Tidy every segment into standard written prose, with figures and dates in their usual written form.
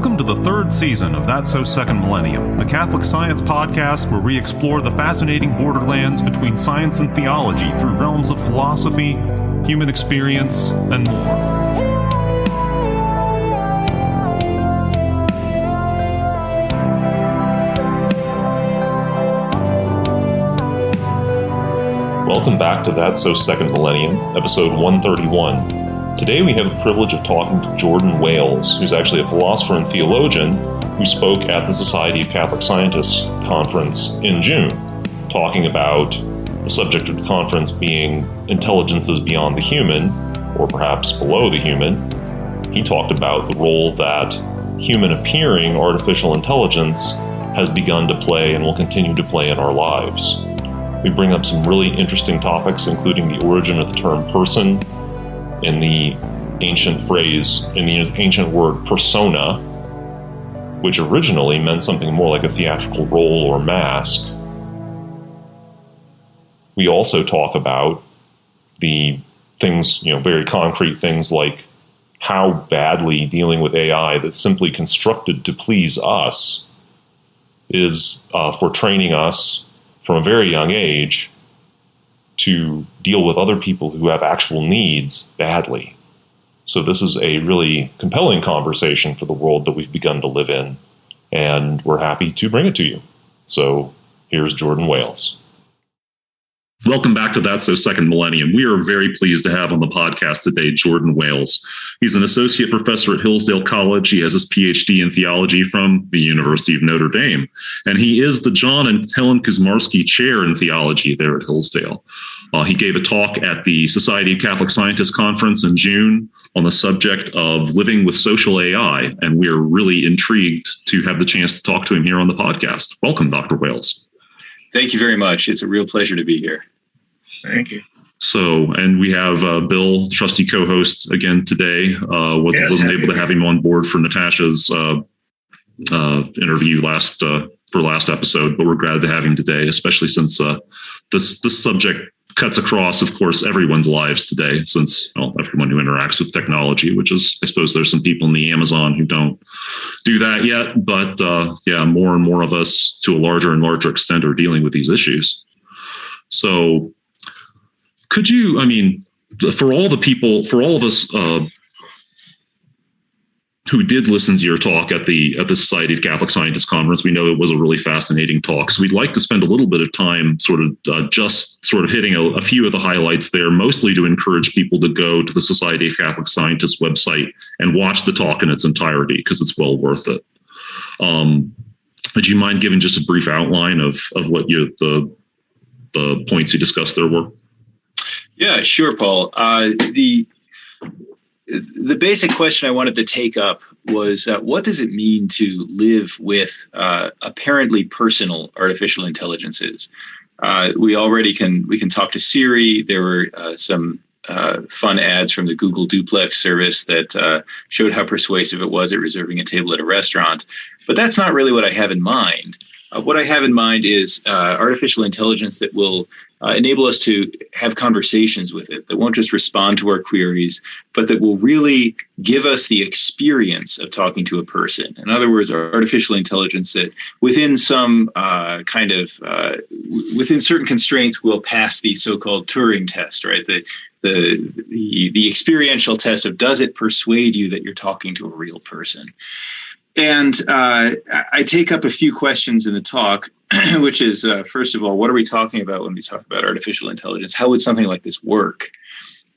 Welcome to the third season of That's So Second Millennium, the Catholic Science podcast where we explore the fascinating borderlands between science and theology through realms of philosophy, human experience, and more. Welcome back to That's So Second Millennium, episode 131. Today we have the privilege of talking to Jordan Wales, who's actually a philosopher and theologian who spoke at the Society of Catholic Scientists conference in June, talking about the subject of the conference being intelligences beyond the human, or perhaps below the human. He talked about the role that human-appearing artificial intelligence has begun to play and will continue to play in our lives. We bring up some really interesting topics, including the origin of the term person, in the ancient word persona, which originally meant something more like a theatrical role or mask. We also talk about the things, very concrete things like how badly dealing with AI that's simply constructed to please us is for training us from a very young age to deal with other people who have actual needs badly. So this is a really compelling conversation for the world that we've begun to live in, and we're happy to bring it to you. So here's Jordan Wales. Welcome back to That's So Second Millennium. We are very pleased to have on the podcast today Jordan Wales. He's an associate professor at Hillsdale College. He has his PhD in theology from the University of Notre Dame. And he is the John and Helen Kuzmarski Chair in Theology there at Hillsdale. He gave a talk at the Society of Catholic Scientists conference in June on the subject of living with social AI. And we are really intrigued to have the chance to talk to him here on the podcast. Welcome, Dr. Wales. Thank you very much. It's a real pleasure to be here. Thank you. So, and we have Bill, trusty co-host, again today. Wasn't able to have him on board for Natasha's interview last episode, but we're glad to have him today, especially since this subject cuts across, of course, everyone's lives today, since everyone who interacts with technology, which is, I suppose there's some people in the Amazon who don't do that yet, but more and more of us to a larger and larger extent are dealing with these issues. So could you, for all of us who did listen to your talk at the Society of Catholic Scientists conference, we know it was a really fascinating talk. So we'd like to spend a little bit of time just hitting a few of the highlights there, mostly to encourage people to go to the Society of Catholic Scientists website and watch the talk in its entirety, because it's well worth it. Would you mind giving just a brief outline of what the points you discussed there were? Yeah, sure, Paul. The basic question I wanted to take up was, what does it mean to live with apparently personal artificial intelligences? We can talk to Siri. There were some fun ads from the Google Duplex service that showed how persuasive it was at reserving a table at a restaurant. But that's not really what I have in mind. What I have in mind is artificial intelligence that will enable us to have conversations with it, that won't just respond to our queries, but that will really give us the experience of talking to a person. In other words, artificial intelligence that within some within certain constraints will pass the so-called Turing test, right? The experiential test of, does it persuade you that you're talking to a real person? And I take up a few questions in the talk, which is, first of all, what are we talking about when we talk about artificial intelligence? How would something like this work?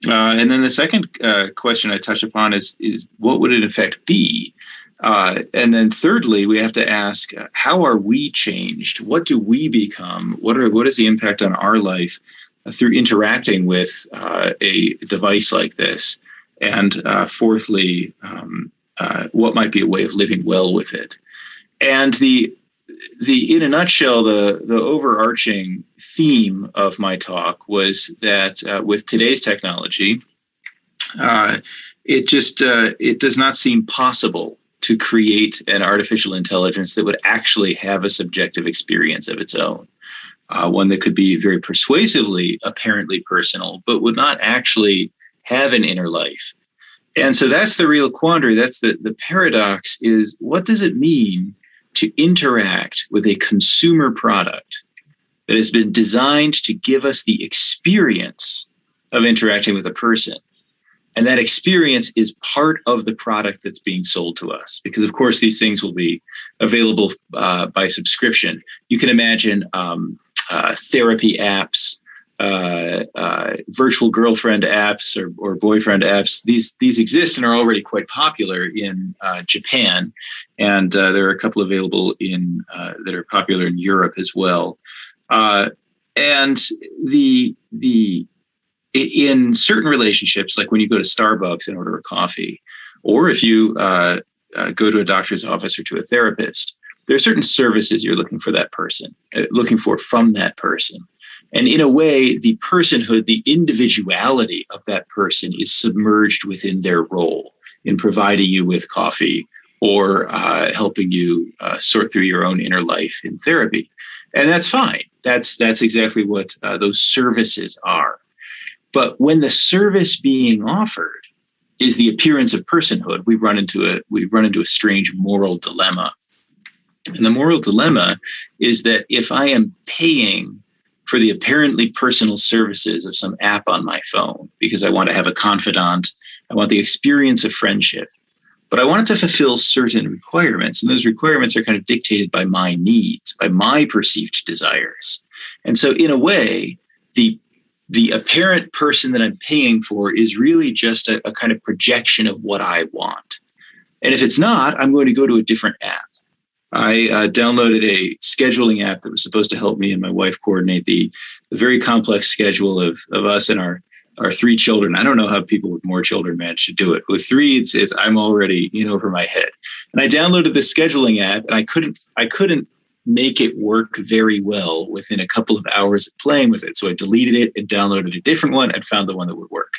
And then the second question I touch upon is what would it in fact be? And then thirdly, we have to ask, how are we changed? What do we become? What is the impact on our life through interacting with a device like this? And fourthly, what might be a way of living well with it? And in a nutshell, the overarching theme of my talk was that with today's technology, it does not seem possible to create an artificial intelligence that would actually have a subjective experience of its own. One that could be very persuasively, apparently personal, but would not actually have an inner life. And so that's the real quandary. That's the paradox is, what does it mean to interact with a consumer product that has been designed to give us the experience of interacting with a person? And that experience is part of the product that's being sold to us, because, of course, these things will be available by subscription. You can imagine therapy apps, virtual girlfriend apps or boyfriend apps. These exist and are already quite popular in Japan, and there are a couple available that are popular in Europe as well. And in certain relationships, like when you go to Starbucks and order a coffee, or if you go to a doctor's office or to a therapist, there are certain services you're looking for from that person. And in a way, the personhood, the individuality of that person is submerged within their role in providing you with coffee or helping you sort through your own inner life in therapy. And that's fine. That's exactly what those services are. But when the service being offered is the appearance of personhood, we run into a strange moral dilemma. And the moral dilemma is that if I am paying for the apparently personal services of some app on my phone because I want to have a confidant, I want the experience of friendship, but I want it to fulfill certain requirements, and those requirements are kind of dictated by my needs, by my perceived desires. And so in a way, the apparent person that I'm paying for is really just a kind of projection of what I want. And if it's not, I'm going to go to a different app. I downloaded a scheduling app that was supposed to help me and my wife coordinate the very complex schedule of us and our 3 children. I don't know how people with more children manage to do it. With 3, it's I'm already in over my head. And I downloaded this scheduling app, and I couldn't make it work very well within a couple of hours of playing with it. So I deleted it and downloaded a different one and found the one that would work.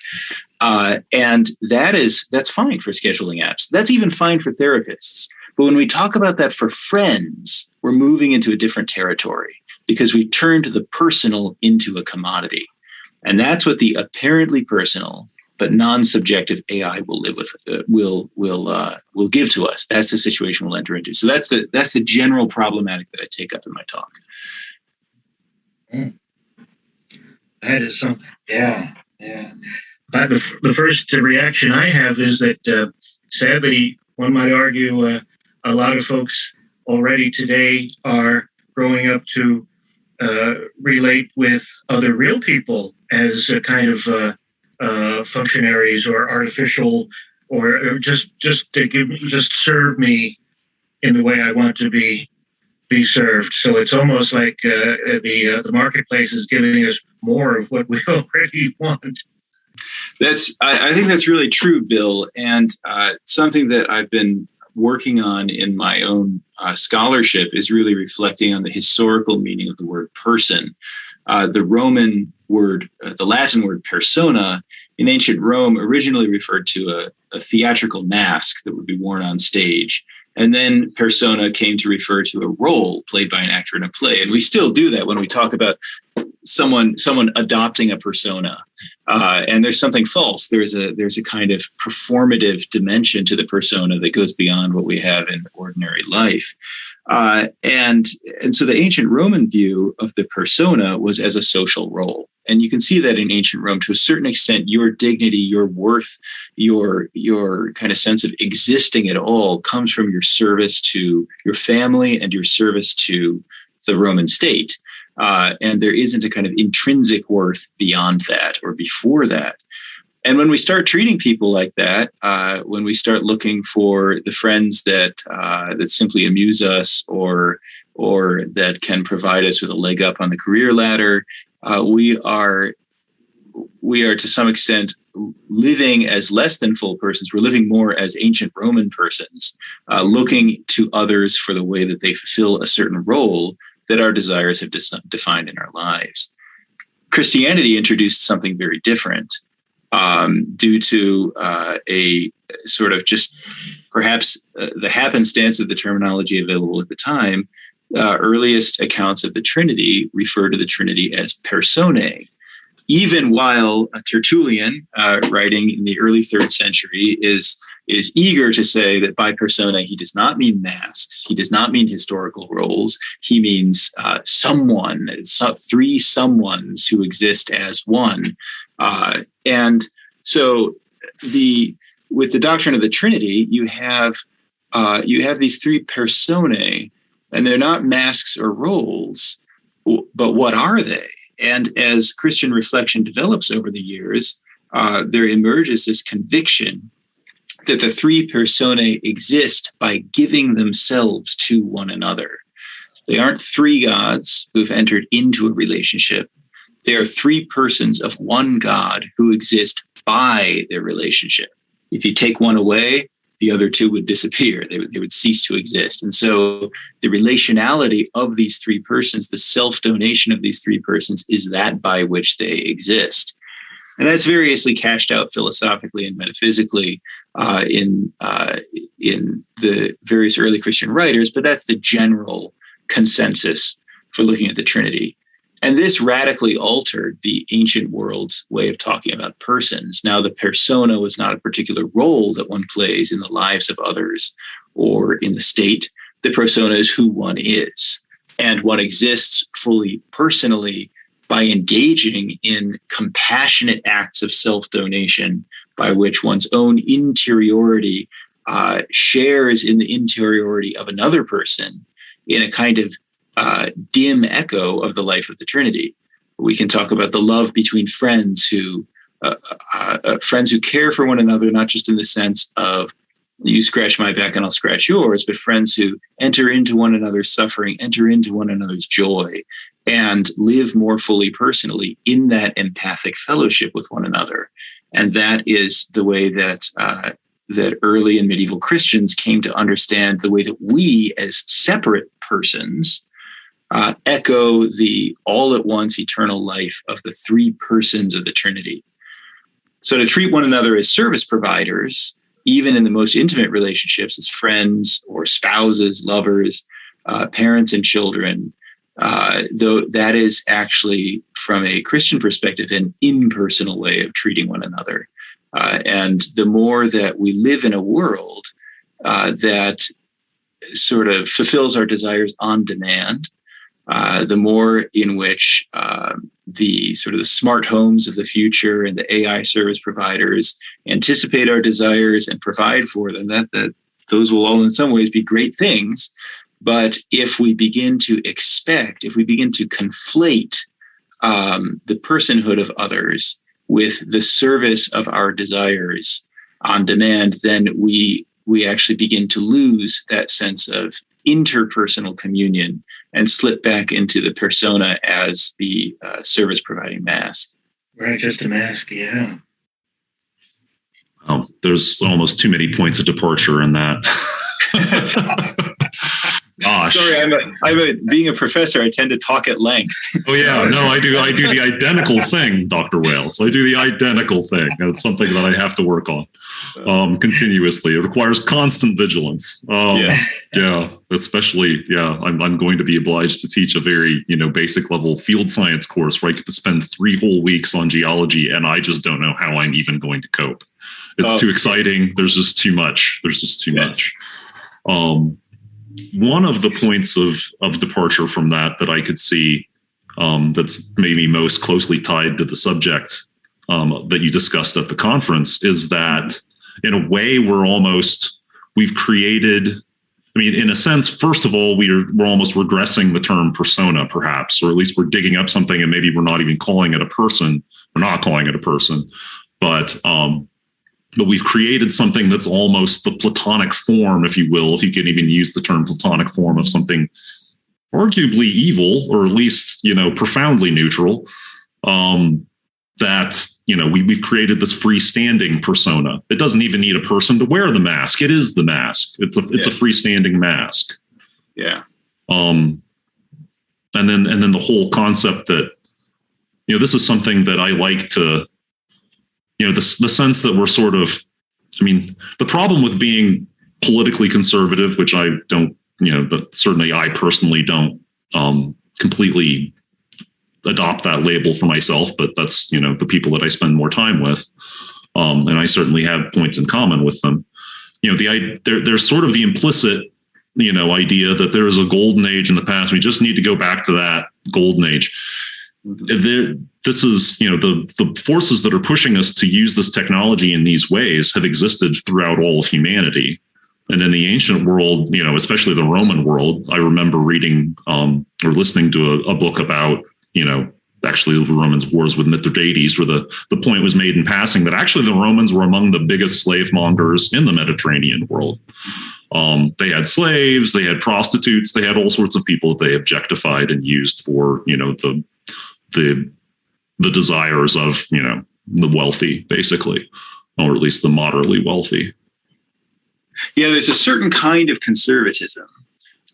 And that's fine for scheduling apps. That's even fine for therapists. But when we talk about that for friends, we're moving into a different territory because we turned the personal into a commodity. And that's what the apparently personal but non-subjective AI will live with, will give to us. That's the situation we'll enter into. So that's the general problematic that I take up in my talk. That is something. Yeah. The first reaction I have is that sadly, one might argue a lot of folks already today are growing up to relate with other real people as a kind of functionaries or artificial, or just serve me in the way I want to be served. So it's almost like the marketplace is giving us more of what we already want. I think that's really true, Bill, and something that I've been working on in my own scholarship is really reflecting on the historical meaning of the word person. The Roman word, the Latin word persona, in ancient Rome originally referred to a theatrical mask that would be worn on stage. And then persona came to refer to a role played by an actor in a play. And we still do that when we talk about someone adopting a persona. And there's something false. There's a kind of performative dimension to the persona that goes beyond what we have in ordinary life. And so the ancient Roman view of the persona was as a social role. And you can see that in ancient Rome to a certain extent. Your dignity, your worth, your kind of sense of existing at all comes from your service to your family and your service to the Roman state. And there isn't a kind of intrinsic worth beyond that or before that. And when we start treating people like that, when we start looking for the friends that simply amuse us or that can provide us with a leg up on the career ladder, we are to some extent living as less than full persons. We're living more as ancient Roman persons, looking to others for the way that they fulfill a certain role that our desires have defined in our lives. Christianity introduced something very different. Due to a sort of just perhaps the happenstance of the terminology available at the time, earliest accounts of the Trinity refer to the Trinity as personae. even while Tertullian, writing in the early 3rd century, is eager to say that by persona he does not mean masks, he does not mean historical roles, he means someone, three someones who exist as one. And so with the doctrine of the Trinity, you have these three personae, and they're not masks or roles, but what are they? And as Christian reflection develops over the years, there emerges this conviction that the three personae exist by giving themselves to one another. They aren't three gods who've entered into a relationship. They are three persons of one God who exist by their relationship. If you take one away, the other two would disappear. They would cease to exist. And so the relationality of these three persons, the self-donation of these three persons, is that by which they exist. And that's variously cashed out philosophically and metaphysically in the various early Christian writers, but that's the general consensus for looking at the Trinity. And this radically altered the ancient world's way of talking about persons. Now, the persona was not a particular role that one plays in the lives of others or in the state. The persona is who one is. And one exists fully personally by engaging in compassionate acts of self-donation by which one's own interiority shares in the interiority of another person in a kind of dim echo of the life of the Trinity. We can talk about the love between friends who care for one another, not just in the sense of you scratch my back and I'll scratch yours, but friends who enter into one another's suffering, enter into one another's joy, and live more fully personally in that empathic fellowship with one another. And that is the way that that early and medieval Christians came to understand the way that we, as separate persons, echo the all-at-once eternal life of the three persons of the Trinity. So to treat one another as service providers, even in the most intimate relationships, as friends or spouses, lovers, parents and children, though that is actually, from a Christian perspective, an impersonal way of treating one another. And the more that we live in a world that sort of fulfills our desires on demand, the more in which the smart homes of the future and the AI service providers anticipate our desires and provide for them, that those will all in some ways be great things. But if we begin to conflate the personhood of others with the service of our desires on demand, then we actually begin to lose that sense of interpersonal communion and slip back into the persona as the service providing mask. Right, just a mask, yeah. There's almost too many points of departure in that. Gosh. Sorry, being a professor, I tend to talk at length. Oh yeah, no, I do the identical thing, Dr. Wales. I do the identical thing. That's something that I have to work on continuously. It requires constant vigilance. Yeah, especially, I'm going to be obliged to teach a very, basic level field science course where I get to spend 3 whole weeks on geology, and I just don't know how I'm even going to cope. It's too exciting. There's just too much. Much. One of the points of departure from that I could see that's maybe most closely tied to the subject that you discussed at the conference is that in a way we've created, in a sense, first of all, we're almost regressing the term persona, perhaps, or at least we're digging up something and maybe we're not even calling it a person. We're not calling it a person, but we've created something that's almost the Platonic form, if you will, if you can even use the term Platonic form of something arguably evil, or at least, profoundly neutral. We've created this freestanding persona. It doesn't even need a person to wear the mask. It is the mask. It's a freestanding mask. Yeah. And then the whole concept that, this is something that I like to, the sense that we're sort of, the problem with being politically conservative, which I don't, but certainly I personally don't completely adopt that label for myself, but that's, the people that I spend more time with. And I certainly have points in common with them. There's sort of the implicit, idea that there is a golden age in the past. We just need to go back to that golden age. This is, the forces that are pushing us to use this technology in these ways have existed throughout all of humanity. And in the ancient world, especially the Roman world, I remember reading or listening to a book about, actually the Romans' wars with Mithridates, where the point was made in passing that actually the Romans were among the biggest slave mongers in the Mediterranean world. They had slaves, they had prostitutes, they had all sorts of people that they objectified and used for, the desires of, the wealthy, basically, or at least the moderately wealthy. Yeah, there's a certain kind of conservatism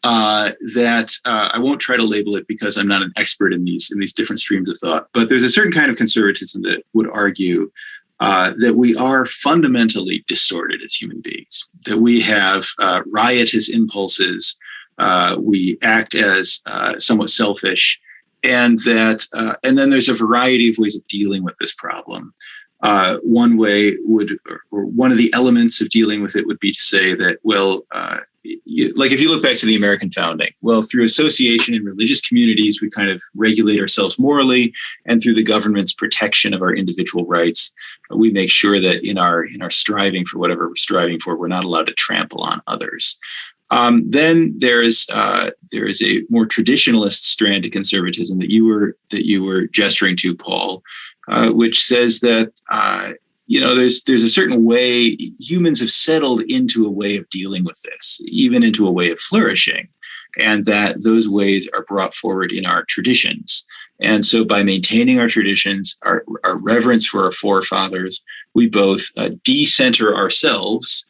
that I won't try to label it because I'm not an expert in these different streams of thought. But there's a certain kind of conservatism that would argue that we are fundamentally distorted as human beings, that we have riotous impulses, we act as somewhat selfish, and that and then there's a variety of ways of dealing with this problem. One way or one of the elements of dealing with it would be to say that, well, like if you look back to the American founding, well, through association in religious communities, we kind of regulate ourselves morally, and through the government's protection of our individual rights, we make sure that in our striving for whatever we're striving for, we're not allowed to trample on others. Then there is a more traditionalist strand of conservatism that you were gesturing to, Paul, which says that there's a certain way humans have settled into a way of dealing with this, even into a way of flourishing, and that those ways are brought forward in our traditions. And so by maintaining our traditions, our reverence for our forefathers, we both decenter ourselves.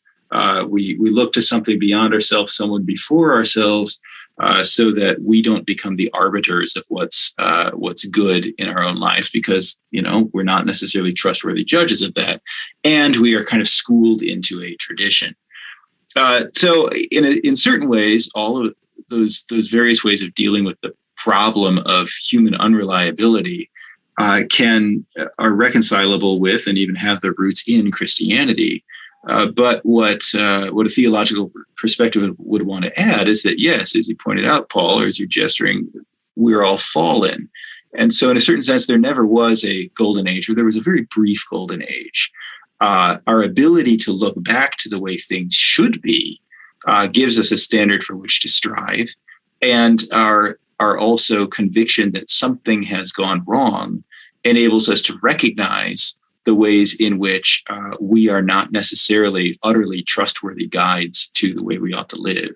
We look to something beyond ourselves, someone before ourselves, so that we don't become the arbiters of what's good in our own lives, because we're not necessarily trustworthy judges of that, and we are kind of schooled into a tradition. So in certain ways, all of those various ways of dealing with the problem of human unreliability are reconcilable with and even have their roots in Christianity. But what a theological perspective would want to add is that, yes, as you pointed out, Paul, or as you're gesturing, we're all fallen. And so in a certain sense, there never was a golden age, or there was a very brief golden age. Our ability to look back to the way things should be gives us a standard for which to strive. And our also conviction that something has gone wrong enables us to recognize the ways in which we are not necessarily utterly trustworthy guides to the way we ought to live.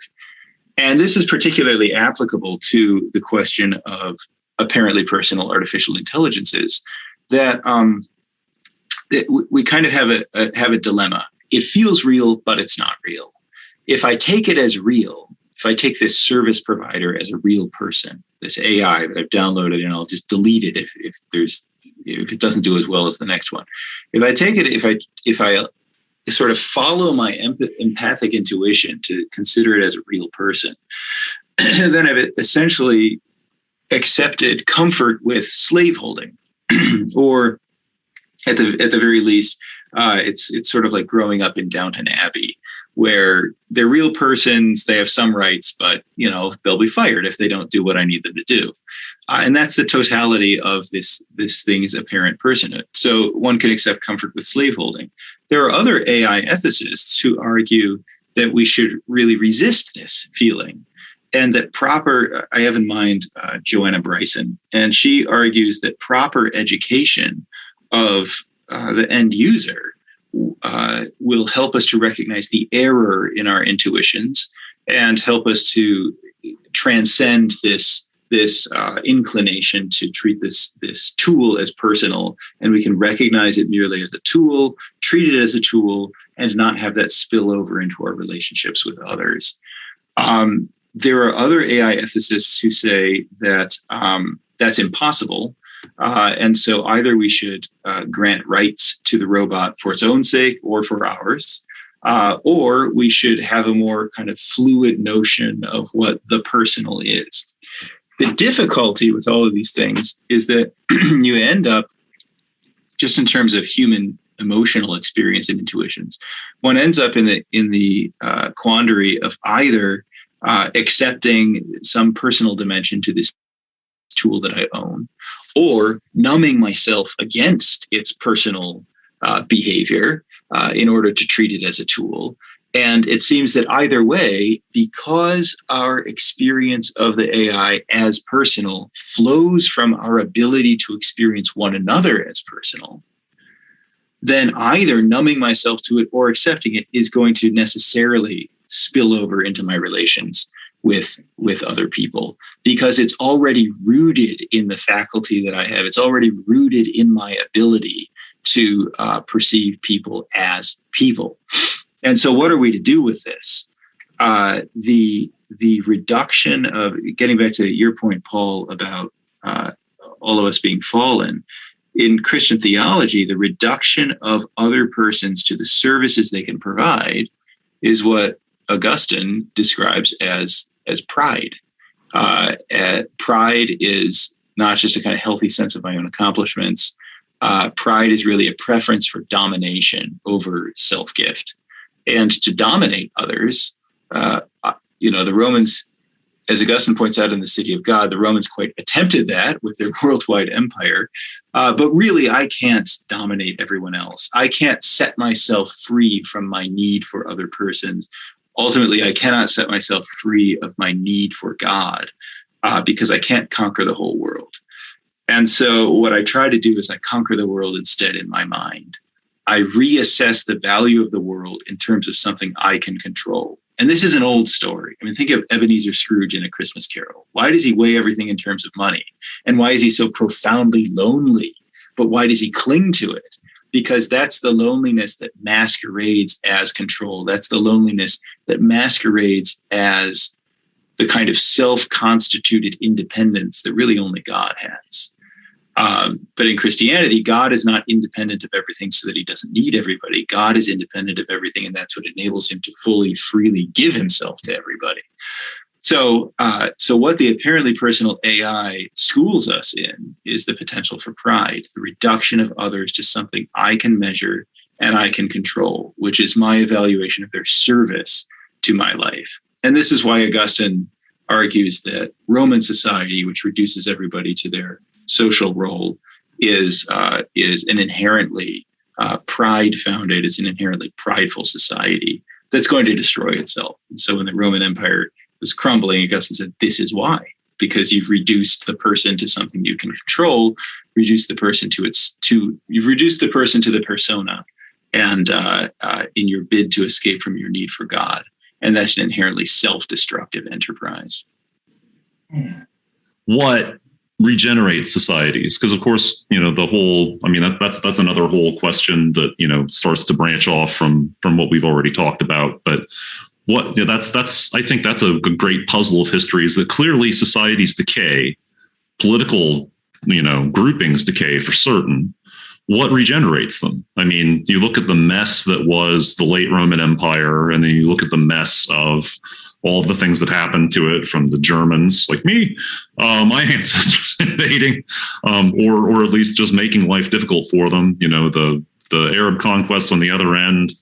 And this is particularly applicable to the question of apparently personal artificial intelligences, that we kind of have a dilemma. It feels real, but it's not real. If I take it as real, if I take this service provider as a real person, this AI that I've downloaded, and I'll just delete it if it doesn't do as well as the next one. If I take it, if I sort of follow my empathic intuition to consider it as a real person, then I've essentially accepted comfort with slaveholding, or at the very least, it's sort of like growing up in Downton Abbey, where they're real persons, they have some rights, but they'll be fired if they don't do what I need them to do. And that's the totality of this thing's apparent personhood. So one can accept comfort with slaveholding. There are other AI ethicists who argue that we should really resist this feeling, and that I have in mind Joanna Bryson, and she argues that proper education of the end user will help us to recognize the error in our intuitions and help us to transcend this inclination to treat this tool as personal, and we can recognize it merely as a tool, treat it as a tool, and not have that spill over into our relationships with others. There are other AI ethicists who say that that's impossible. And so either we should grant rights to the robot for its own sake or for ours, or we should have a more kind of fluid notion of what the personal is. The difficulty with all of these things is that you end up, just in terms of human emotional experience and intuitions, one ends up in the quandary of either accepting some personal dimension to this tool that I own, or numbing myself against its personal behavior in order to treat it as a tool. And it seems that either way, because our experience of the AI as personal flows from our ability to experience one another as personal, then either numbing myself to it or accepting it is going to necessarily spill over into my relations with other people, because it's already rooted in the faculty that I have. It's already rooted in my ability to perceive people as people. And so what are we to do with this? The reduction of, getting back to your point, Paul, about all of us being fallen, in Christian theology, the reduction of other persons to the services they can provide is what Augustine describes as pride. Pride is not just a kind of healthy sense of my own accomplishments. Pride is really a preference for domination over self-gift. And to dominate others, the Romans, as Augustine points out in The City of God, the Romans quite attempted that with their worldwide empire. But really, I can't dominate everyone else. I can't set myself free from my need for other persons. Ultimately, I cannot set myself free of my need for God because I can't conquer the whole world. And so what I try to do is I conquer the world instead in my mind. I reassess the value of the world in terms of something I can control. And this is an old story. I mean, think of Ebenezer Scrooge in A Christmas Carol. Why does he weigh everything in terms of money? And why is he so profoundly lonely? But why does he cling to it? Because that's the loneliness that masquerades as control. That's the loneliness that masquerades as the kind of self-constituted independence that really only God has. But in Christianity, God is not independent of everything so that he doesn't need everybody. God is independent of everything, and that's what enables him to fully, freely give himself to everybody. So what the apparently personal AI schools us in is the potential for pride, the reduction of others to something I can measure and I can control, which is my evaluation of their service to my life. And this is why Augustine argues that Roman society, which reduces everybody to their social role, is an inherently pride-founded, it's an inherently prideful society that's going to destroy itself. And so when the Roman Empire was crumbling, Augustine said, this is why, because you've reduced the person to something you can control, you've reduced the person to the persona, and in your bid to escape from your need for God. And that's an inherently self-destructive enterprise. What regenerates societies? Because of course, the whole, that's another whole question that, starts to branch off from what we've already talked about. But I think that's a great puzzle of history, is that clearly societies decay, political, groupings decay for certain. What regenerates them? I mean, you look at the mess that was the late Roman Empire, and then you look at the mess of all of the things that happened to it, from the Germans, like me, my ancestors invading, or at least just making life difficult for them. The Arab conquests on the other end,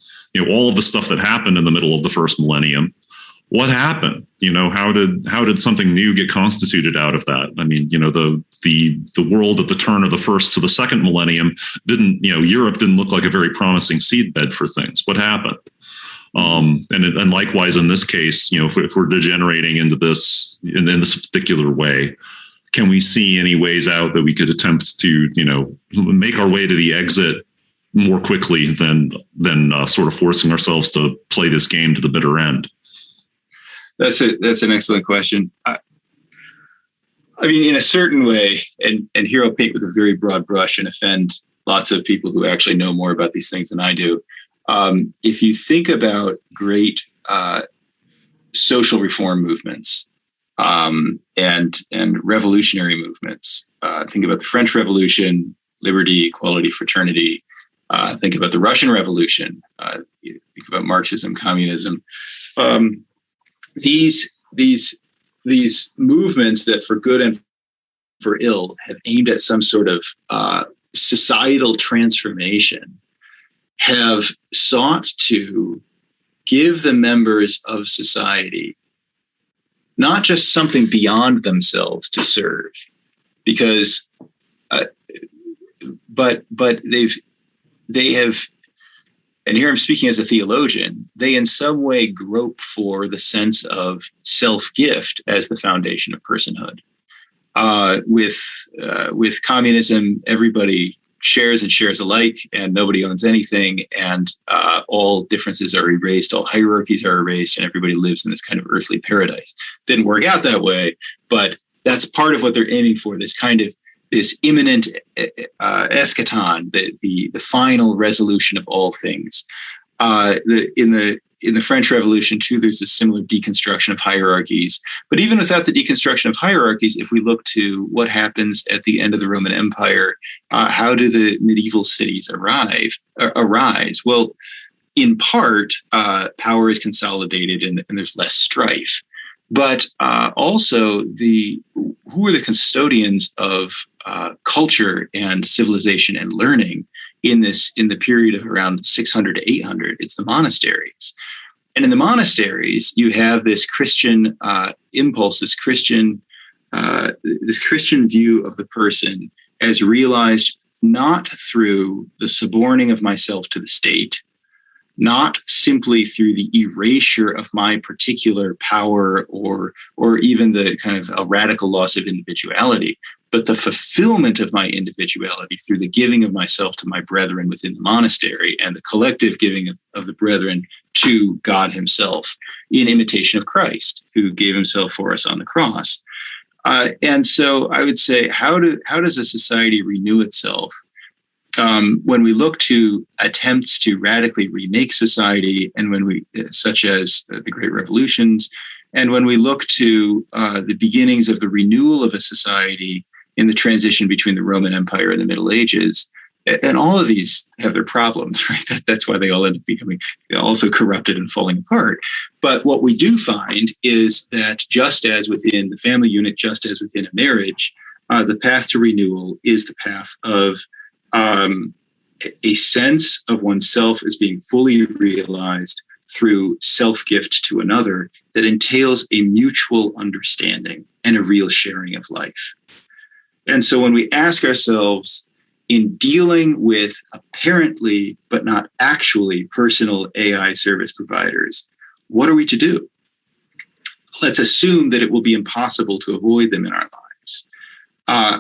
all of the stuff that happened in the middle of the first millennium. What happened? How did something new get constituted out of that? I mean, the world at the turn of the first to the second millennium Europe didn't look like a very promising seedbed for things. What happened? And likewise in this case, if we're degenerating into this in this particular way, can we see any ways out that we could attempt to make our way to the exit more quickly than sort of forcing ourselves to play this game to the bitter end? That's an excellent question. I mean, in a certain way, and here I'll paint with a very broad brush and offend lots of people who actually know more about these things than I do. If you think about great social reform movements and revolutionary movements, think about the French Revolution, liberty, equality, fraternity. Think about the Russian Revolution. Think about Marxism, communism. These these movements that, for good and for ill, have aimed at some sort of societal transformation, have sought to give the members of society not just something beyond themselves to serve, because, but they have, and here I'm speaking as a theologian, they in some way grope for the sense of self-gift as the foundation of personhood. With communism, everybody shares and shares alike, and nobody owns anything, and all differences are erased, all hierarchies are erased, and everybody lives in this kind of earthly paradise. Didn't work out that way, but that's part of what they're aiming for, this kind of this imminent eschaton, the final resolution of all things. In the French Revolution, too, there's a similar deconstruction of hierarchies. But even without the deconstruction of hierarchies, if we look to what happens at the end of the Roman Empire, how do the medieval cities arise? Well, in part, power is consolidated and there's less strife. But also, who are the custodians of culture and civilization and learning in the period of around 600 to 800? It's the monasteries. And in the monasteries, you have this Christian impulse, this Christian view of the person as realized not through the suborning of myself to the state, not simply through the erasure of my particular power or even the kind of a radical loss of individuality, but the fulfillment of my individuality through the giving of myself to my brethren within the monastery and the collective giving of the brethren to God himself in imitation of Christ, who gave himself for us on the cross. And so I would say, how does a society renew itself? When we look to attempts to radically remake society, and such as the Great Revolutions, and when we look to the beginnings of the renewal of a society in the transition between the Roman Empire and the Middle Ages, and all of these have their problems, right? That's why they all end up becoming also corrupted and falling apart. But what we do find is that just as within the family unit, just as within a marriage, the path to renewal is the path of a sense of oneself as being fully realized through self-gift to another that entails a mutual understanding and a real sharing of life. And so when we ask ourselves, in dealing with apparently but not actually personal AI service providers, what are we to do? Let's assume that it will be impossible to avoid them in our lives.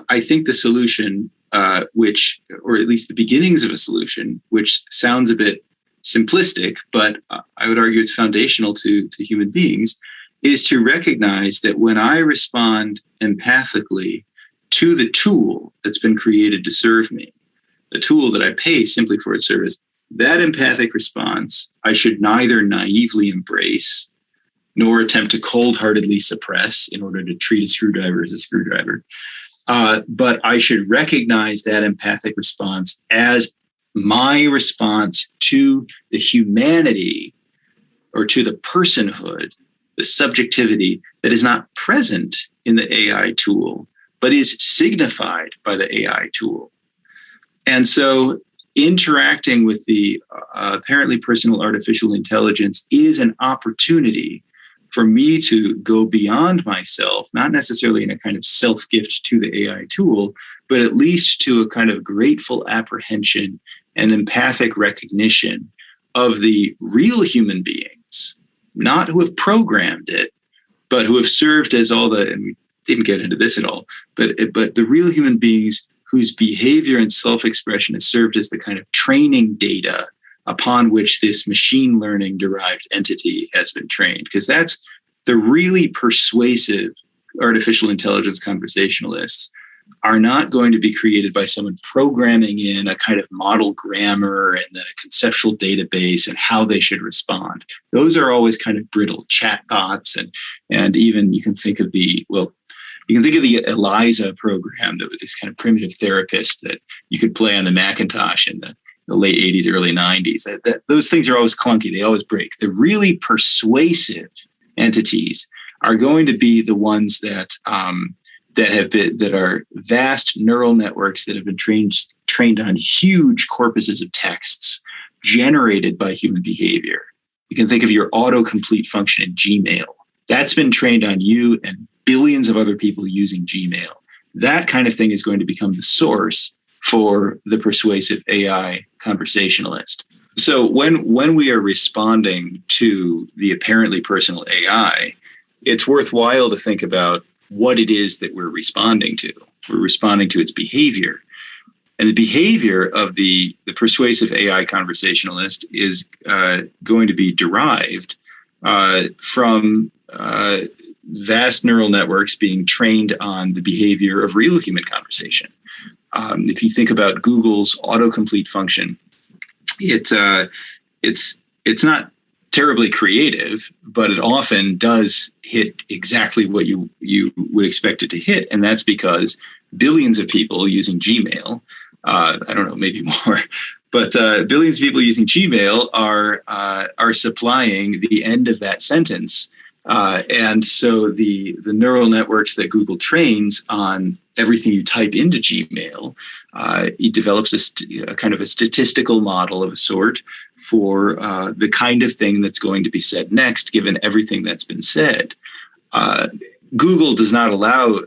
I think the solution, or at least the beginnings of a solution, which sounds a bit simplistic, but I would argue it's foundational to human beings, is to recognize that when I respond empathically to the tool that's been created to serve me, the tool that I pay simply for its service, that empathic response I should neither naively embrace nor attempt to cold-heartedly suppress in order to treat a screwdriver as a screwdriver. But I should recognize that empathic response as my response to the humanity or to the personhood, the subjectivity that is not present in the AI tool, but is signified by the AI tool. And so interacting with the apparently personal artificial intelligence is an opportunity for me to go beyond myself, not necessarily in a kind of self-gift to the AI tool, but at least to a kind of grateful apprehension and empathic recognition of the real human beings, not who have programmed it, but who have served as all the, and we didn't get into this at all, but the real human beings whose behavior and self-expression has served as the kind of training data upon which this machine learning derived entity has been trained. Because that's the really persuasive artificial intelligence conversationalists are not going to be created by someone programming in a kind of model grammar and then a conceptual database and how they should respond. Those are always kind of brittle chatbots, and even you can think of the Eliza program that was this kind of primitive therapist that you could play on the Macintosh in the late 80s, early 90s. Those things are always clunky. They always break. The really persuasive entities are going to be the ones that that are vast neural networks that have been trained on huge corpuses of texts generated by human behavior. You can think of your autocomplete function in Gmail. That's been trained on you and billions of other people using Gmail. That kind of thing is going to become the source for the persuasive AI conversationalist. So when we are responding to the apparently personal AI, it's worthwhile to think about what it is that we're responding to. We're responding to its behavior. And the behavior of the persuasive AI conversationalist is going to be derived from vast neural networks being trained on the behavior of real human conversation. If you think about Google's autocomplete function, it's not terribly creative, but it often does hit exactly what you would expect it to hit, and that's because billions of people using Gmail, I don't know, maybe more, but billions of people using Gmail are supplying the end of that sentence. And so the neural networks that Google trains on everything you type into Gmail, it develops a kind of a statistical model of a sort for the kind of thing that's going to be said next, given everything that's been said. Google does not allow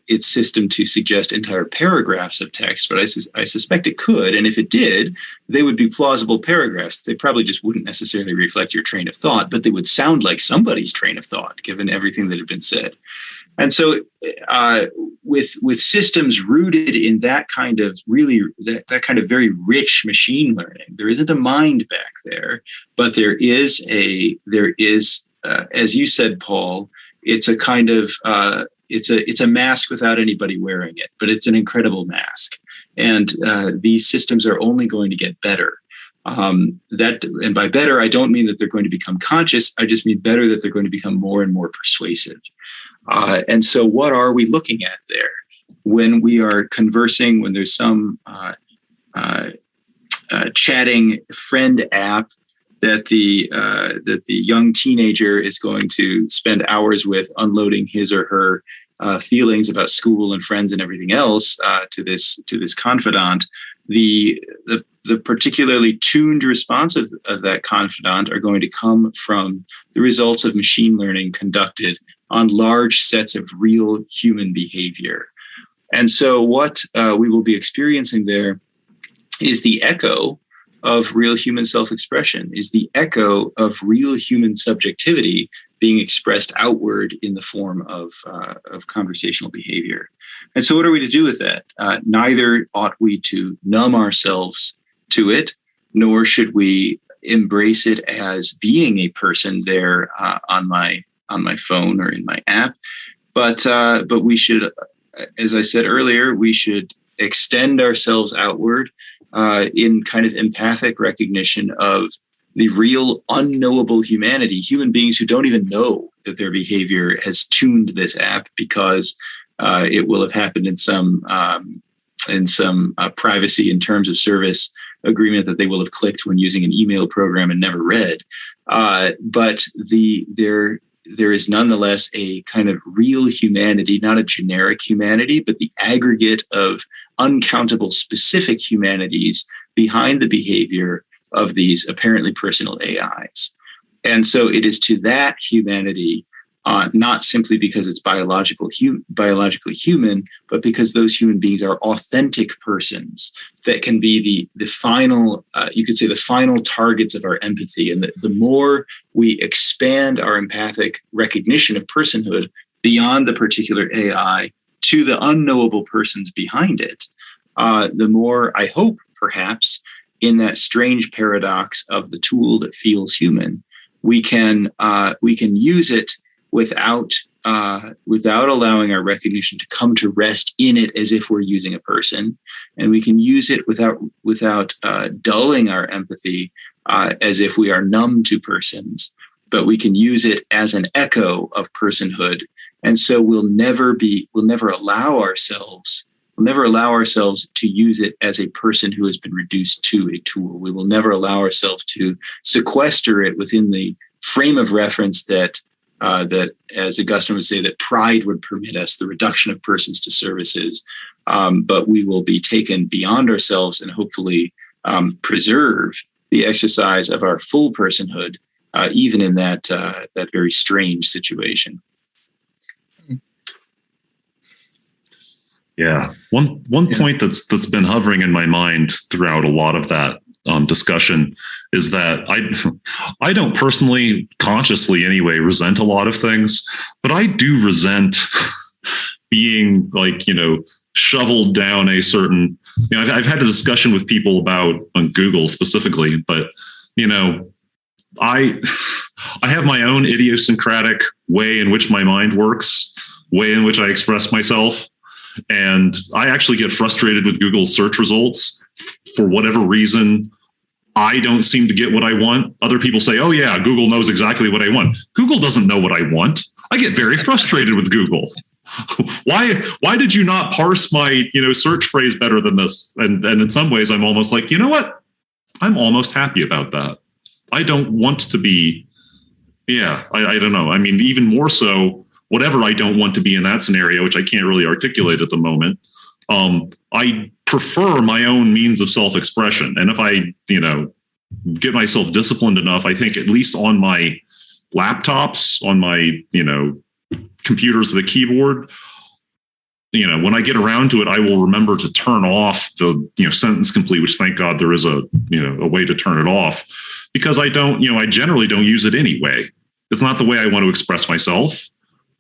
its system to suggest entire paragraphs of text, but I suspect it could. And if it did, they would be plausible paragraphs. They probably just wouldn't necessarily reflect your train of thought, but they would sound like somebody's train of thought, given everything that had been said. And so with systems rooted in that kind of really, that kind of very rich machine learning, there isn't a mind back there, but there is, as you said, Paul, it's a kind of it's a mask without anybody wearing it, but it's an incredible mask. And these systems are only going to get better. And by better, I don't mean that they're going to become conscious. I just mean better that they're going to become more and more persuasive. And so what are we looking at there when we are conversing, when there's some chatting friend app that the young teenager is going to spend hours with, unloading his or her feelings about school and friends and everything else to this confidant? The particularly tuned response of that confidant are going to come from the results of machine learning conducted on large sets of real human behavior. And so what we will be experiencing there is the echo of real human self-expression, is the echo of real human subjectivity being expressed outward in the form of conversational behavior. And so what are we to do with that? Neither ought we to numb ourselves to it, nor should we embrace it as being a person there on my phone or in my app. But we should, as I said earlier, we should extend ourselves outward in kind of empathic recognition of the real unknowable humanity, human beings who don't even know that their behavior has tuned this app because it will have happened in some privacy and terms of service agreement that they will have clicked when using an email program and never read. But there is nonetheless a kind of real humanity, not a generic humanity, but the aggregate of uncountable specific humanities behind the behavior of these apparently personal AIs. And so it is to that humanity, not simply because it's biologically human, but because those human beings are authentic persons that can be the final, you could say, the final targets of our empathy. And the more we expand our empathic recognition of personhood beyond the particular AI to the unknowable persons behind it, the more, I hope, perhaps, in that strange paradox of the tool that feels human, we can use it without allowing our recognition to come to rest in it as if we're using a person, and we can use it without dulling our empathy as if we are numb to persons, but we can use it as an echo of personhood. And so we'll never allow ourselves to use it as a person who has been reduced to a tool. We will never allow ourselves to sequester it within the frame of reference that that, as Augustine would say, that pride would permit us the reduction of persons to services, but we will be taken beyond ourselves and hopefully preserve the exercise of our full personhood, even in that very strange situation. Yeah, one point that's been hovering in my mind throughout a lot of that discussion is that I don't personally, consciously anyway, resent a lot of things, but I do resent being shoveled down a certain. I've had a discussion with people about on Google specifically, but I have my own idiosyncratic way in which my mind works, way in which I express myself. And I actually get frustrated with Google's search results for whatever reason. I don't seem to get what I want. Other people say, oh yeah, Google knows exactly what I want. Google doesn't know what I want. I get very frustrated with Google. Why did you not parse my, search phrase better than this? And in some ways I'm almost like, you know what? I'm almost happy about that. I don't want to be, I don't know. I mean, even more so, whatever I don't want to be in that scenario, which I can't really articulate at the moment, I prefer my own means of self-expression. And if I, get myself disciplined enough, I think at least on my laptops, on my, computers with a keyboard, when I get around to it, I will remember to turn off the, sentence complete, which thank God there is a way to turn it off, because I don't, I generally don't use it anyway. It's not the way I want to express myself.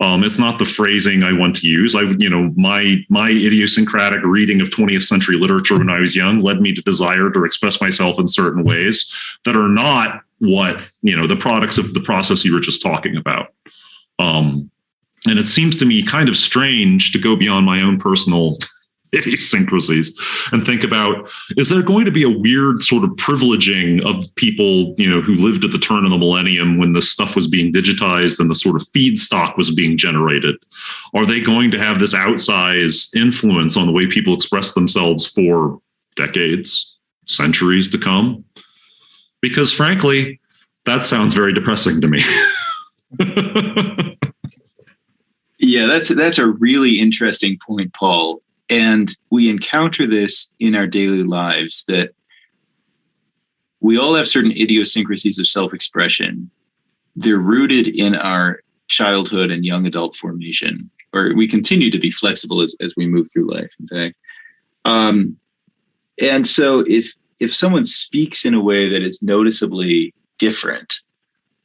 It's not the phrasing I want to use. My idiosyncratic reading of 20th century literature when I was young led me to desire to express myself in certain ways that are not what, the products of the process you were just talking about. And it seems to me kind of strange to go beyond my own personal idiosyncrasies and think about, is there going to be a weird sort of privileging of people, who lived at the turn of the millennium when this stuff was being digitized and the sort of feedstock was being generated? Are they going to have this outsized influence on the way people express themselves for decades, centuries to come? Because frankly, that sounds very depressing to me. Yeah, that's a really interesting point, Paul. And we encounter this in our daily lives, that we all have certain idiosyncrasies of self-expression. They're rooted in our childhood and young adult formation, or we continue to be flexible as we move through life, in fact. And so if someone speaks in a way that is noticeably different,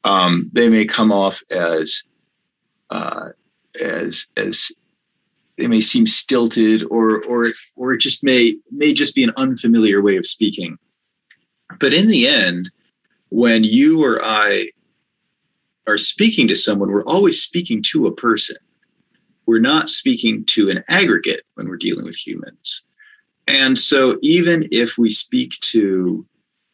they may come off as they may seem stilted, or it just may just be an unfamiliar way of speaking. But in the end, when you or I are speaking to someone, we're always speaking to a person. We're not speaking to an aggregate when we're dealing with humans. And so even if we speak to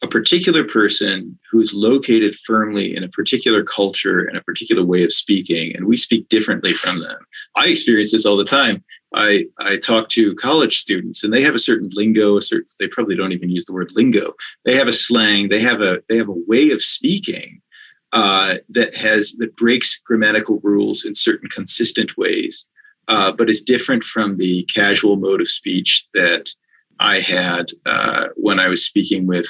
a particular person who's located firmly in a particular culture and a particular way of speaking, and we speak differently from them. I experience this all the time. I talk to college students, and they have a certain lingo. They probably don't even use the word lingo. They have a slang. They have a way of speaking that breaks grammatical rules in certain consistent ways, but is different from the casual mode of speech that I had when I was speaking with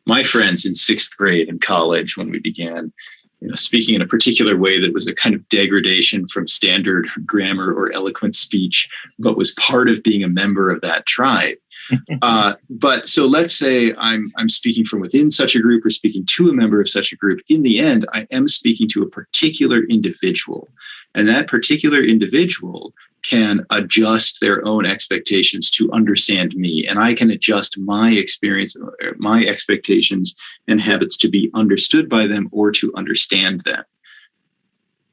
my friends in 6th grade in college, when we began speaking in a particular way that was a kind of degradation from standard grammar or eloquent speech, but was part of being a member of that tribe. But so let's say I'm speaking from within such a group or speaking to a member of such a group. In the end, I am speaking to a particular individual, and that particular individual can adjust their own expectations to understand me, and I can adjust my experience, my expectations and habits to be understood by them or to understand them.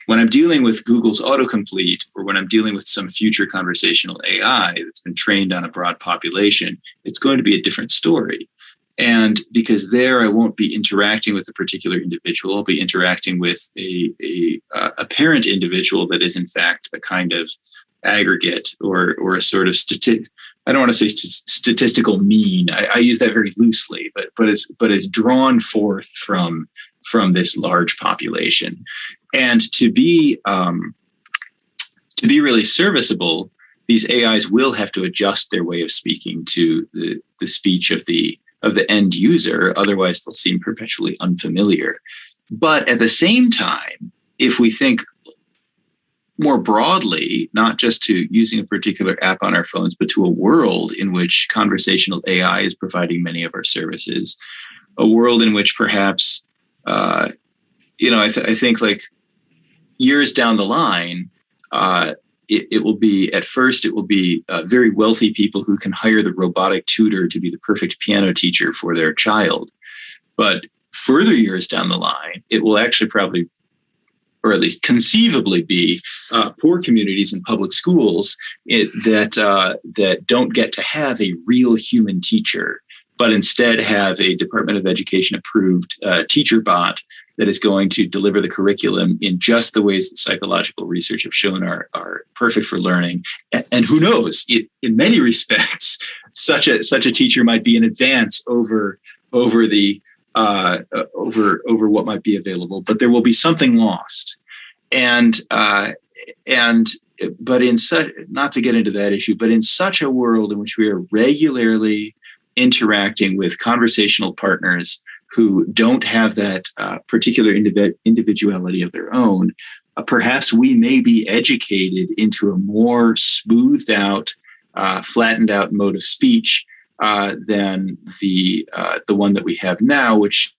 When I'm dealing with Google's autocomplete, or when I'm dealing with some future conversational AI that's been trained on a broad population, it's going to be a different story. And because there I won't be interacting with a particular individual, I'll be interacting with a parent individual that is in fact a kind of aggregate or a sort of I don't want to say statistical mean. I use that very loosely, but it's drawn forth from this large population. And to be really serviceable, these AIs will have to adjust their way of speaking to the speech of the end user. Otherwise, they'll seem perpetually unfamiliar. But at the same time, if we think more broadly, not just to using a particular app on our phones, but to a world in which conversational AI is providing many of our services, a world in which perhaps, I think like years down the line, it will be, at first, it will be very wealthy people who can hire the robotic tutor to be the perfect piano teacher for their child. But further years down the line, it will actually probably, or at least conceivably, be poor communities and public schools that don't get to have a real human teacher, but instead have a Department of Education approved teacher bot that is going to deliver the curriculum in just the ways that psychological research have shown are perfect for learning. And who knows, in many respects, such a teacher might be an advance over what might be available, but there will be something lost. But in such, not to get into that issue, but in such a world in which we are regularly interacting with conversational partners who don't have that particular individuality of their own, perhaps we may be educated into a more smoothed out, flattened out mode of speech than the one that we have now, which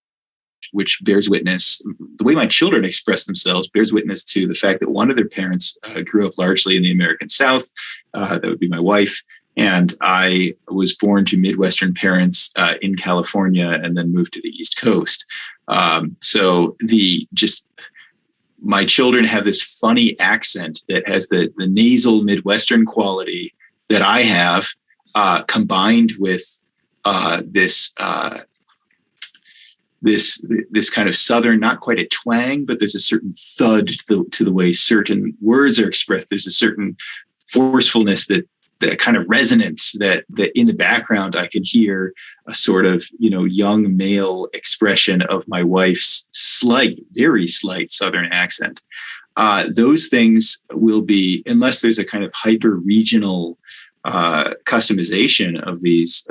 bears witness, the way my children express themselves bears witness to the fact that one of their parents grew up largely in the American South. That would be my wife. And I was born to Midwestern parents in California and then moved to the East Coast. So my children have this funny accent that has the nasal Midwestern quality that I have, combined with this kind of Southern, not quite a twang, but there's a certain thud to the way certain words are expressed. There's a certain forcefulness, that kind of resonance that in the background I can hear a sort of, young male expression of my wife's very slight Southern accent. Those things will be, unless there's a kind of hyper regional customization of these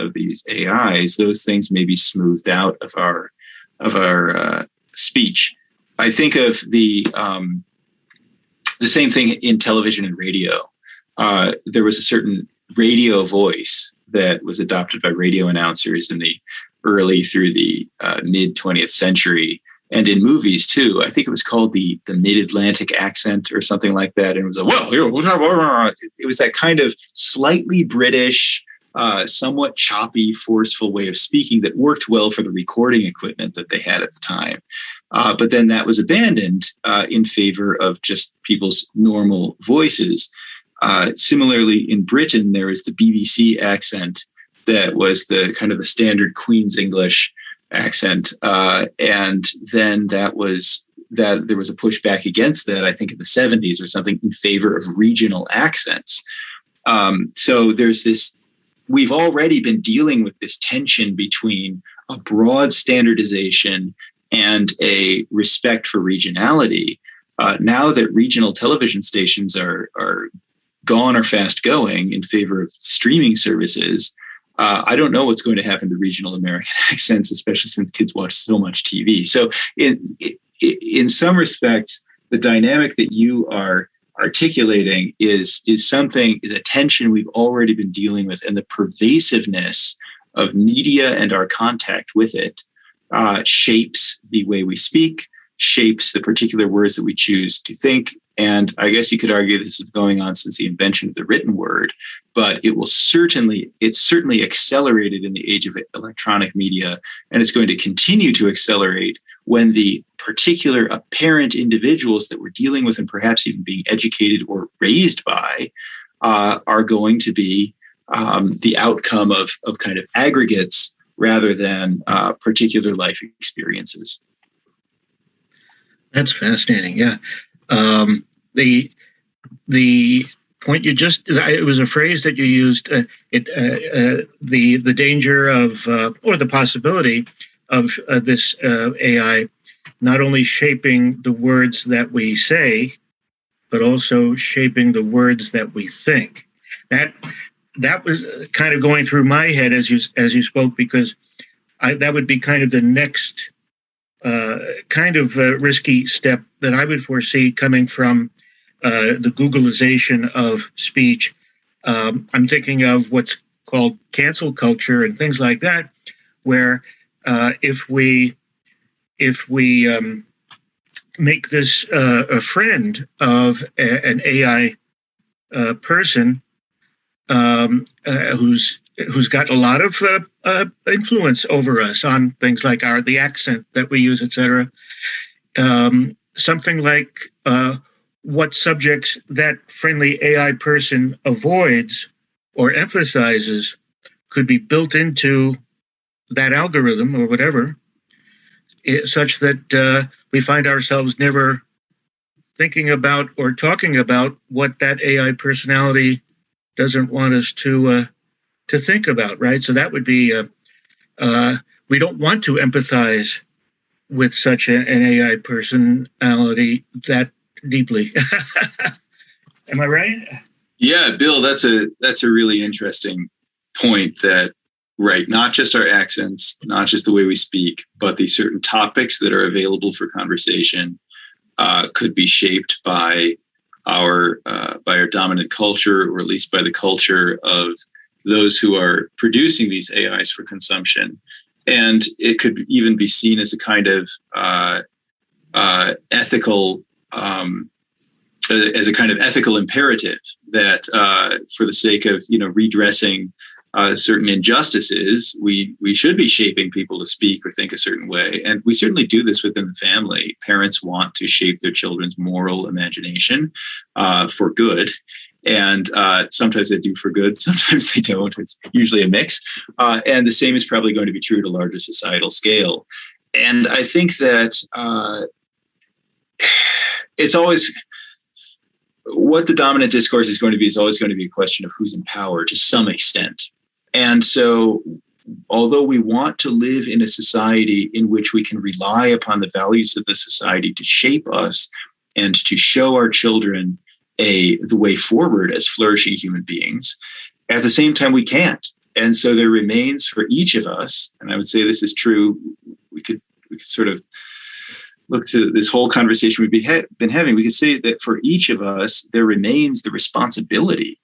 AIs, those things may be smoothed out of our speech. I think of the same thing in television and radio. There was a certain radio voice that was adopted by radio announcers in the early through the mid 20th century, and in movies too. I think it was called the Mid-Atlantic accent or something like that. And it was it was that kind of slightly British, somewhat choppy, forceful way of speaking that worked well for the recording equipment that they had at the time. But then that was abandoned in favor of just people's normal voices. Similarly, in Britain, there was the BBC accent that was the kind of the standard Queen's English accent. And then there was a pushback against that, I think in the 70s or something, in favor of regional accents. So there's this, we've already been dealing with this tension between a broad standardization and a respect for regionality. Now that regional television stations are gone or fast going in favor of streaming services, I don't know what's going to happen to regional American accents, especially since kids watch so much TV. So in some respects, the dynamic that you are articulating is a tension we've already been dealing with, and the pervasiveness of media and our contact with it shapes the way we speak, shapes the particular words that we choose to think. And I guess you could argue this is going on since the invention of the written word, but it's certainly accelerated in the age of electronic media, and it's going to continue to accelerate when the particular apparent individuals that we're dealing with and perhaps even being educated or raised by are going to be the outcome of kind of aggregates rather than particular life experiences. That's fascinating. Yeah. The point you just, it was a phrase that you used, the danger of, or the possibility of this AI not only shaping the words that we say, but also shaping the words that we think. That was kind of going through my head as you spoke, because that would be kind of the next risky step that I would foresee coming from the Googleization of speech. I'm thinking of what's called cancel culture and things like that, where if we make this a friend of an AI person who's got a lot of influence over us on things like the accent that we use, etc. Something like what subjects that friendly AI person avoids or emphasizes could be built into that algorithm or whatever, such that we find ourselves never thinking about or talking about what that AI personality doesn't want us to think about, right? So that would be we don't want to empathize with such an AI personality that deeply. Am I right? Yeah, Bill, that's a really interesting point. That right, not just our accents, not just the way we speak, but the certain topics that are available for conversation could be shaped by our dominant culture, or at least by the culture of those who are producing these AIs for consumption. And it could even be seen as a kind of ethical imperative that, for the sake of redressing certain injustices, we should be shaping people to speak or think a certain way. And we certainly do this within the family. Parents want to shape their children's moral imagination for good. And sometimes they do for good, sometimes they don't. It's usually a mix. And the same is probably going to be true at a larger societal scale. And I think that it's always, what the dominant discourse is going to be is always going to be a question of who's in power to some extent. And so, although we want to live in a society in which we can rely upon the values of the society to shape us and to show our children the way forward as flourishing human beings, at the same time we can't. And so there remains for each of us, and I would say this is true, we could sort of look to this whole conversation we've been having, we could say that for each of us, there remains the responsibility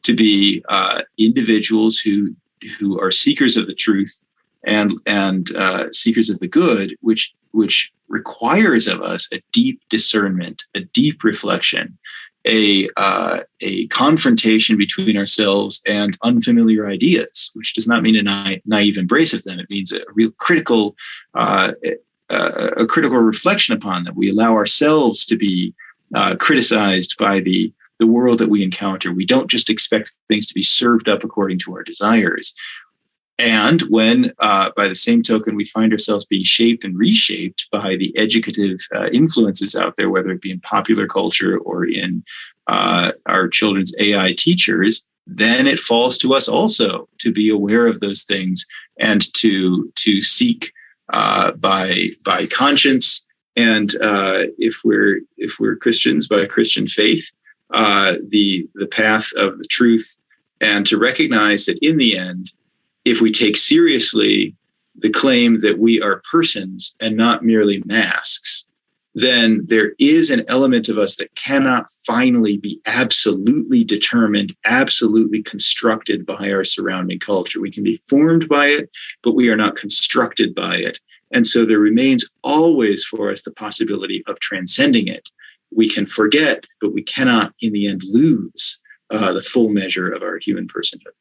to be individuals who are seekers of the truth and seekers of the good, which requires of us a deep discernment, a deep reflection, a confrontation between ourselves and unfamiliar ideas, which does not mean a naive embrace of them. It means a real critical reflection upon them. We allow ourselves to be criticized by the world that we encounter. We don't just expect things to be served up according to our desires. And when, by the same token, we find ourselves being shaped and reshaped by the educative influences out there, whether it be in popular culture or in our children's AI teachers, then it falls to us also to be aware of those things and to seek by conscience, and if we're Christians, by Christian faith, the path of the truth, and to recognize that in the end, if we take seriously the claim that we are persons and not merely masks, then there is an element of us that cannot finally be absolutely determined, absolutely constructed by our surrounding culture. We can be formed by it, but we are not constructed by it. And so there remains always for us the possibility of transcending it. We can forget, but we cannot in the end lose the full measure of our human personhood.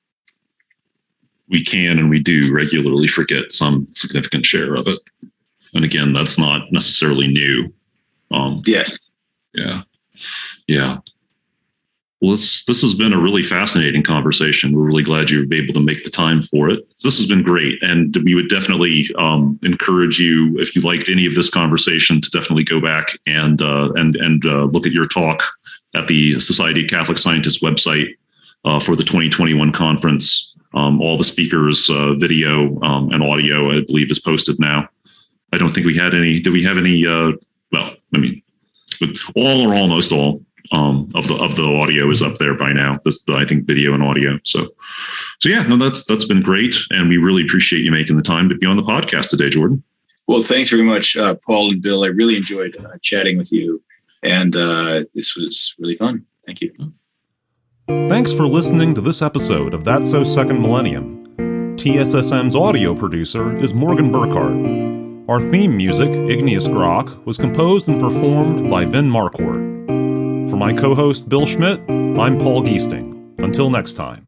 We can and we do regularly forget some significant share of it. And again, that's not necessarily new. Yes. Yeah. Well, this has been a really fascinating conversation. We're really glad you were able to make the time for it. This has been great. And we would definitely encourage you, if you liked any of this conversation, to definitely go back and look at your talk at the Society of Catholic Scientists website for the 2021 conference. All the speakers' video and audio, I believe, is posted now. I don't think we had any. Did we have any? Well, I mean, all or almost all of the audio is up there by now. I think video and audio. So yeah, no, that's been great, and we really appreciate you making the time to be on the podcast today, Jordan. Well, thanks very much, Paul and Bill. I really enjoyed chatting with you, and this was really fun. Thank you. Thanks for listening to this episode of That's So Second Millennium. TSSM's audio producer is Morgan Burkhart. Our theme music, Igneous Grok, was composed and performed by Vin Marquardt. For my co-host Bill Schmidt, I'm Paul Giesting. Until next time.